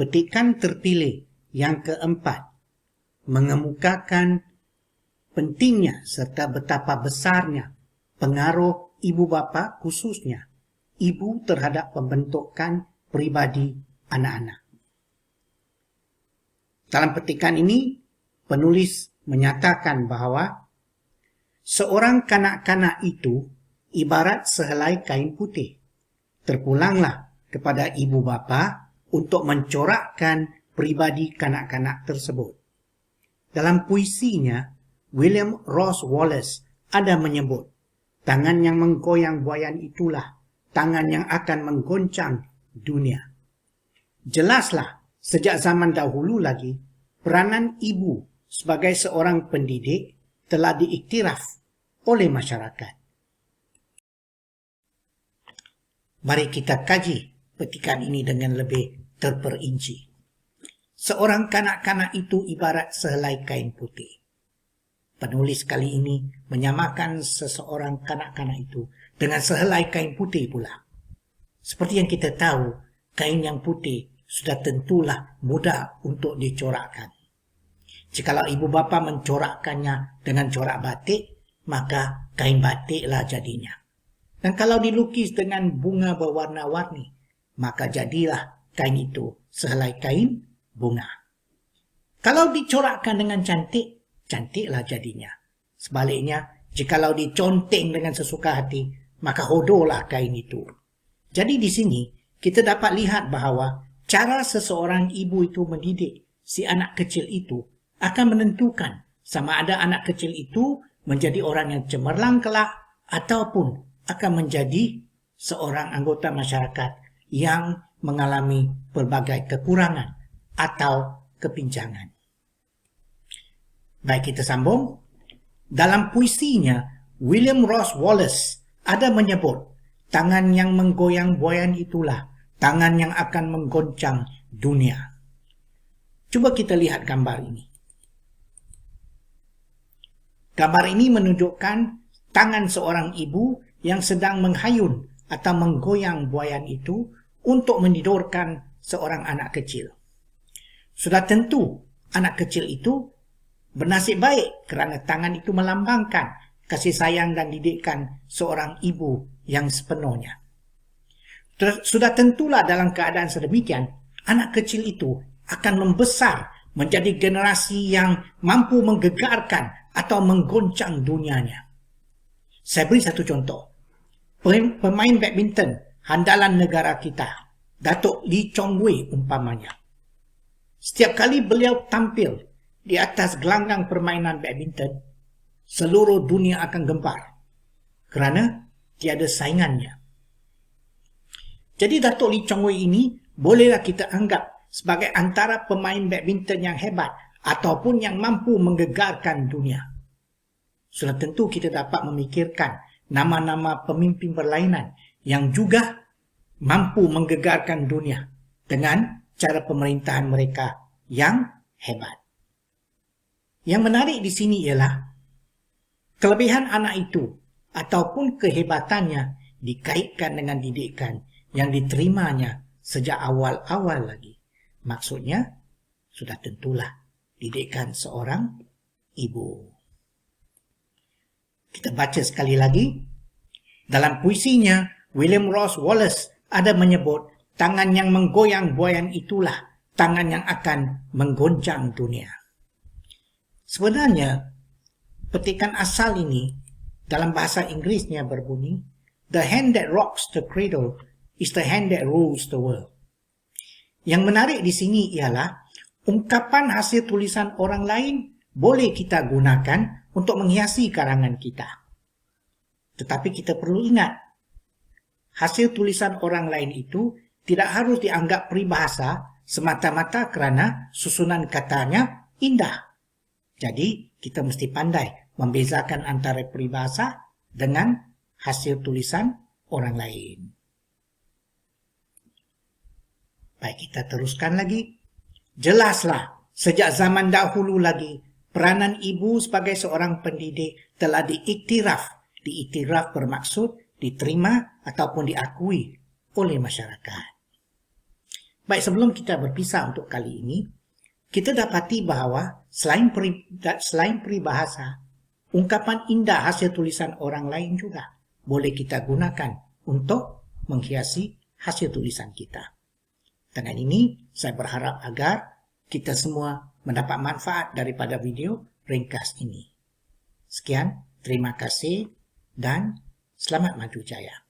petikan terpilih yang keempat mengemukakan pentingnya serta betapa besarnya pengaruh ibu bapa, khususnya ibu, terhadap pembentukan pribadi anak-anak. Dalam petikan ini, penulis menyatakan bahawa seorang kanak-kanak itu ibarat sehelai kain putih. Terpulanglah kepada ibu bapa untuk mencorakkan pribadi kanak-kanak tersebut. Dalam puisinya, William Ross Wallace ada menyebut, tangan yang menggoyang buayan itulah tangan yang akan menggoncang dunia. Jelaslah, sejak zaman dahulu lagi, peranan ibu sebagai seorang pendidik telah diiktiraf oleh masyarakat. Mari kita kaji petikan ini dengan lebih terperinci. Seorang kanak-kanak itu ibarat sehelai kain putih. Penulis kali ini menyamakan seseorang kanak-kanak itu dengan sehelai kain putih pula. Seperti yang kita tahu, kain yang putih sudah tentulah mudah untuk dicorakkan. Jikalau ibu bapa mencorakkannya dengan corak batik, maka kain batiklah jadinya. Dan kalau dilukis dengan bunga berwarna-warni, maka jadilah kain itu sehelai kain bunga. Kalau dicorakkan dengan cantik, cantiklah jadinya. Sebaliknya, jikalau diconteng dengan sesuka hati, maka hodohlah kain itu. Jadi di sini kita dapat lihat bahawa cara seseorang ibu itu mendidik si anak kecil itu akan menentukan sama ada anak kecil itu menjadi orang yang cemerlang kelak ataupun akan menjadi seorang anggota masyarakat yang mengalami berbagai kekurangan atau kepinjangan. Baik, kita sambung. Dalam puisinya, William Ross Wallace ada menyebut, tangan yang menggoyang buayan itulah tangan yang akan menggoncang dunia. Coba kita lihat gambar ini. Gambar ini menunjukkan tangan seorang ibu yang sedang menghayun atau menggoyang buayan itu untuk menidurkan seorang anak kecil. Sudah tentu anak kecil itu bernasib baik kerana tangan itu melambangkan kasih sayang dan didikan seorang ibu yang sepenuhnya. Sudah tentulah dalam keadaan sedemikian, anak kecil itu akan membesar menjadi generasi yang mampu menggegarkan atau menggoncang dunianya. Saya beri satu contoh. Pemain badminton handalan negara kita, Datuk Lee Chong Wei umpamanya. Setiap kali beliau tampil di atas gelanggang permainan badminton, seluruh dunia akan gempar kerana tiada saingannya. Jadi Datuk Lee Chong Wei ini bolehlah kita anggap sebagai antara pemain badminton yang hebat ataupun yang mampu menggegarkan dunia. Sudah tentu kita dapat memikirkan nama-nama pemimpin berlainan yang juga mampu menggegarkan dunia dengan cara pemerintahan mereka yang hebat. Yang menarik di sini ialah kelebihan anak itu ataupun kehebatannya dikaitkan dengan didikan yang diterimanya sejak awal-awal lagi. Maksudnya, sudah tentulah didikan seorang ibu. Kita baca sekali lagi. Dalam puisinya, William Ross Wallace ada menyebut, tangan yang menggoyang buayan itulah tangan yang akan menggoncang dunia. Sebenarnya, petikan asal ini dalam bahasa Inggrisnya berbunyi, the hand that rocks the cradle is the hand that rules the world. Yang menarik di sini ialah ungkapan hasil tulisan orang lain boleh kita gunakan untuk menghiasi karangan kita. Tetapi kita perlu ingat, hasil tulisan orang lain itu tidak harus dianggap peribahasa semata-mata kerana susunan katanya indah. Jadi, kita mesti pandai membezakan antara peribahasa dengan hasil tulisan orang lain. Baik, kita teruskan lagi. Jelaslah, sejak zaman dahulu lagi, peranan ibu sebagai seorang pendidik telah diiktiraf. Diiktiraf bermaksud diterima ataupun diakui oleh masyarakat. Baik, sebelum kita berpisah untuk kali ini, kita dapati bahwa selain peribahasa, ungkapan indah hasil tulisan orang lain juga boleh kita gunakan untuk menghiasi hasil tulisan kita. Dengan ini, saya berharap agar kita semua mendapat manfaat daripada video ringkas ini. Sekian, terima kasih dan selamat maju jaya.